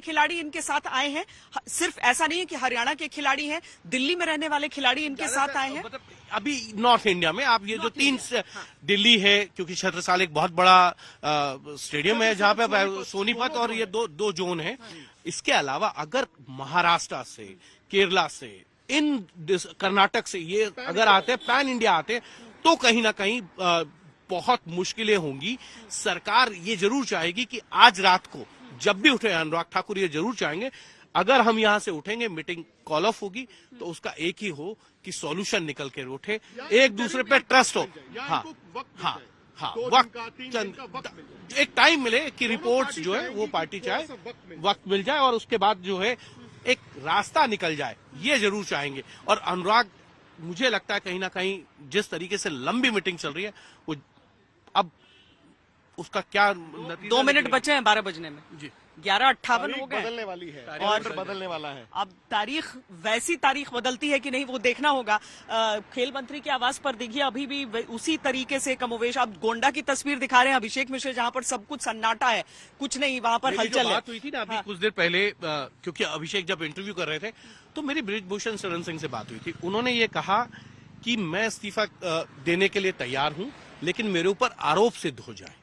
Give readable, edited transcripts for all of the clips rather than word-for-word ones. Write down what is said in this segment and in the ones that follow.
खिलाड़ी इनके साथ आए हैं। सिर्फ ऐसा नहीं है कि हरियाणा के खिलाड़ी हैं, दिल्ली में रहने वाले खिलाड़ी इनके साथ आए हैं। मतलब अभी नॉर्थ इंडिया में आप ये जो तीन दिल्ली है, क्योंकि छत्रसाल एक बहुत बड़ा स्टेडियम है जहां पे सोनीपत और ये दो जोन है। इसके अलावा अगर महाराष्ट्र से, केरला से, इन कर्नाटक से ये अगर आते हैं, पैन इंडिया आते, तो कहीं ना कहीं बहुत मुश्किलें होंगी। सरकार ये जरूर चाहेगी कि आज रात को जब भी उठे, अनुराग ठाकुर ये जरूर चाहेंगे अगर हम यहां से उठेंगे, मीटिंग कॉल ऑफ होगी तो उसका एक ही हो कि सॉल्यूशन निकल कर उठे, एक दूसरे पे ट्रस्ट हो। हाँ हाँ हाँ, वक्त, एक टाइम मिले कि रिपोर्ट्स जो है वो पार्टी चाहे, वक्त मिल जाए और उसके बाद जो है एक रास्ता निकल जाए, ये जरूर चाहेंगे। और अनुराग, मुझे लगता है कहीं ना कहीं जिस तरीके से लंबी मीटिंग चल रही है, वो अब उसका क्या 2 मिनट बचे हैं 12 बजने में जी, 11:58 हो गए, बदलने वाली है और बदलने वाला है। अब तारीख, वैसी तारीख बदलती है कि नहीं वो देखना होगा। खेल मंत्री के आवास पर देखिए अभी भी उसी तरीके से कमोवेश। आप गोंडा की तस्वीर दिखा रहे हैं अभिषेक मिश्र, जहां पर सब कुछ सन्नाटा है, कुछ नहीं, वहां पर हलचल है। बात हुई थी ना अभी कुछ देर पहले, क्योंकि अभिषेक जब इंटरव्यू कर रहे थे तो मेरी बृजभूषण शरण सिंह से बात हुई थी। उन्होंने ये कहा कि मैं इस्तीफा देने के लिए तैयार हूं, लेकिन मेरे ऊपर आरोप सिद्ध हो जाए।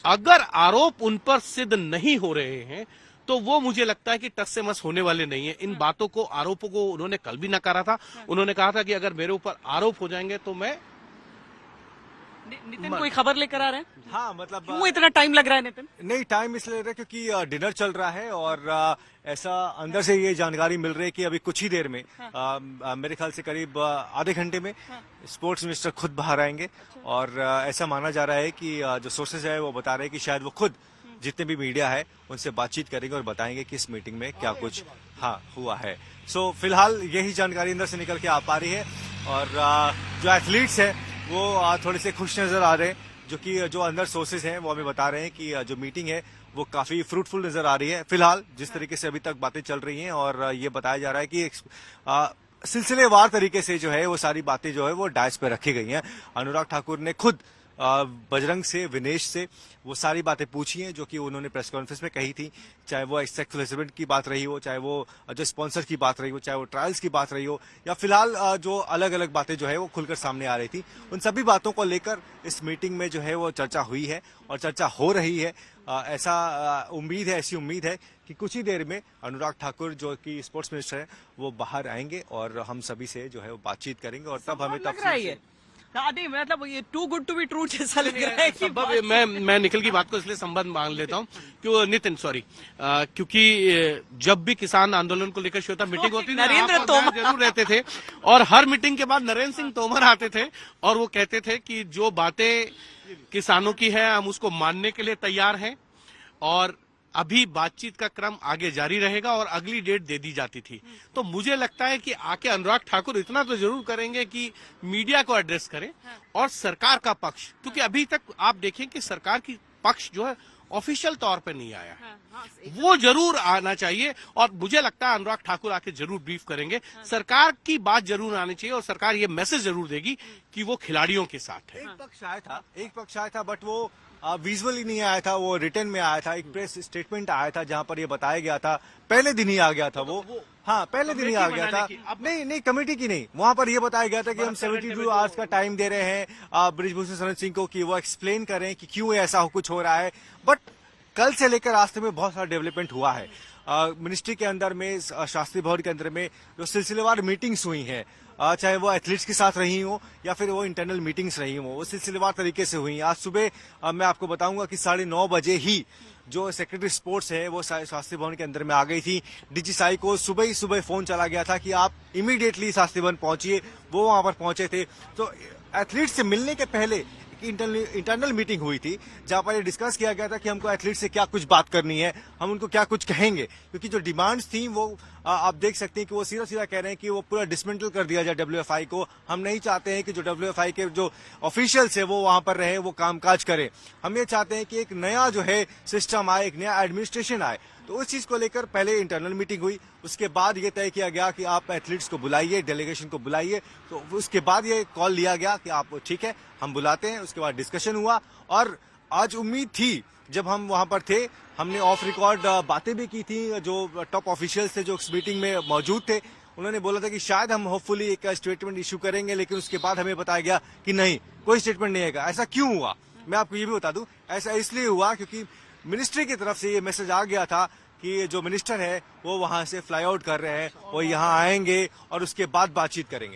अगर आरोप उन पर सिद्ध नहीं हो रहे हैं तो वो मुझे लगता है कि टस से मस होने वाले नहीं है। इन बातों को, आरोपों को उन्होंने कल भी नकारा था। उन्होंने कहा था कि अगर मेरे ऊपर आरोप हो जाएंगे तो मैं। नितिन कोई खबर लेकर आ रहे हैं? हाँ, मतलब क्यों इतना टाइम लग रहा है नितिन? नहीं, टाइम इसलिए लग रहा है क्योंकि डिनर चल रहा है और ऐसा अंदर से ये जानकारी मिल रही है कि अभी कुछ ही देर में मेरे ख्याल से करीब आधे घंटे में स्पोर्ट्स मिनिस्टर खुद बाहर आएंगे। और ऐसा माना जा रहा है कि जो सोर्सेज है वो बता रहे हैं कि शायद वो खुद जितने भी मीडिया है उनसे बातचीत करेंगे और बताएंगे कि इस मीटिंग में क्या कुछ हुआ है। सो फिलहाल यही जानकारी अंदर से निकल के आ पा रही है। और जो एथलीट्स है वो थोड़े से खुश नजर आ रहे हैं, जो अंदर सोर्सेज हैं वो हमें बता रहे हैं कि जो मीटिंग है वो काफी फ्रूटफुल नजर आ रही है फिलहाल, जिस तरीके से अभी तक बातें चल रही हैं। और ये बताया जा रहा है कि सिलसिलेवार तरीके से जो है वो सारी बातें जो है वो डायस पे रखी गई हैं। अनुराग ठाकुर ने खुद बजरंग से, विनेश से वो सारी बातें पूछी हैं जो कि उन्होंने प्रेस कॉन्फ्रेंस में कही थी, चाहे वो सेक्सुअल हरेसमेंट की बात रही हो, चाहे वो जो स्पॉन्सर की बात रही हो, चाहे वो ट्रायल्स की बात रही हो, या फिलहाल जो अलग अलग बातें जो है वो खुलकर सामने आ रही थी। उन सभी बातों को लेकर इस मीटिंग में जो है वो चर्चा हुई है और चर्चा हो रही है। ऐसी उम्मीद है कि कुछ ही देर में अनुराग ठाकुर जो कि स्पोर्ट्स मिनिस्टर है वो बाहर आएंगे और हम सभी से जो है वो बातचीत करेंगे और तब हमें नहीं, मतलब ये too good to be true जैसा लग रहा है कि मैं निखिल की बात को इसलिए संबंध मान लेता हूँ क्यों नितिन, सॉरी, क्योंकि जब भी किसान आंदोलन को लेकर श्वेता मीटिंग होती थी, नरेंद्र तोमर जरूर रहते थे और हर मीटिंग के बाद नरेंद्र सिंह तोमर आते थे और वो कहते थे कि जो बातें किसानों की है हम उसको मानने के लिए तैयार हैं। और अभी बातचीत का क्रम आगे जारी रहेगा और अगली डेट दे दी जाती थी। तो मुझे लगता है कि आके अनुराग ठाकुर इतना तो जरूर करेंगे कि मीडिया को एड्रेस करें और सरकार का पक्ष, क्योंकि अभी तक आप देखें कि सरकार की पक्ष जो है ऑफिशियल तौर पे नहीं आया, वो जरूर आना चाहिए। और मुझे लगता है अनुराग ठाकुर आके जरूर ब्रीफ करेंगे, सरकार की बात जरूर आनी चाहिए और सरकार ये मैसेज जरूर देगी कि वो खिलाड़ियों के साथ है। एक पक्ष आया था बट वो विजुअली नहीं आया था, वो रिटर्न में आया था। एक प्रेस स्टेटमेंट आया था जहां पर ये बताया गया था, पहले दिन ही आ गया था वो। हाँ, पहले दिन ही आ गया था। नहीं, कमेटी की नहीं, वहां पर ये बताया गया था कि हम 72 आवर्स का टाइम दे रहे हैं बृजभूषण शरण सिंह को कि वो एक्सप्लेन करें कि क्यों ऐसा कुछ हो रहा है। बट कल से लेकर आज तक में बहुत सारा डेवलपमेंट हुआ है। मिनिस्ट्री के अंदर में, शास्त्री भवन के अंदर में जो सिलसिलेवार मीटिंग्स हुई हैं, चाहे वो एथलीट्स के साथ रही हो या फिर वो इंटरनल मीटिंग्स रही हो, वो सिलसिलेवार तरीके से हुई। आज सुबह मैं आपको बताऊंगा कि 9:30 बजे ही जो सेक्रेटरी स्पोर्ट्स है वो शास्त्री भवन के अंदर में आ गई थी। डीजी साई को सुबह ही फोन चला गया था कि आप इमीडिएटली शास्त्री भवन पहुंचिए। वो वहां पर पहुंचे थे। तो एथलीट से मिलने के पहले इंटरनल मीटिंग हुई थी जहां पर ये डिस्कस किया गया था कि हमको एथलीट से क्या कुछ बात करनी है, हम उनको क्या कुछ कहेंगे, क्योंकि जो डिमांड्स थी वो आप देख सकते हैं कि वो सीधा कह रहे हैं कि वो पूरा डिसमेंटल कर दिया जाए WFI को। हम नहीं चाहते हैं कि जो WFI के जो ऑफिशियल्स है वो वहां पर रहे, वो कामकाज करें। हम ये चाहते हैं कि एक नया जो है सिस्टम आए, एक नया एडमिनिस्ट्रेशन आए। तो उस चीज को लेकर पहले इंटरनल मीटिंग हुई, उसके बाद ये तय किया गया कि आप एथलीट्स को बुलाइए, डेलीगेशन को बुलाइए। तो उसके बाद ये कॉल लिया गया कि आप ठीक है हम बुलाते हैं। उसके बाद डिस्कशन हुआ और आज उम्मीद थी जब हम वहां पर थे हमने ऑफ रिकॉर्ड बातें भी की थी, जो टॉप ऑफिशियल्स थे जो इस मीटिंग में मौजूद थे उन्होंने बोला था कि शायद हम होपफुली एक स्टेटमेंट इशू करेंगे, लेकिन उसके बाद हमें बताया गया कि नहीं, कोई स्टेटमेंट नहीं आएगा। ऐसा क्यों हुआ मैं आपको ये भी बता दूं, ऐसा इसलिए हुआ क्योंकि मिनिस्ट्री की तरफ से ये मैसेज आ गया था कि जो मिनिस्टर है वो वहां से फ्लाई आउट कर रहे हैं, वो यहाँ आएंगे और उसके बाद बातचीत करेंगे।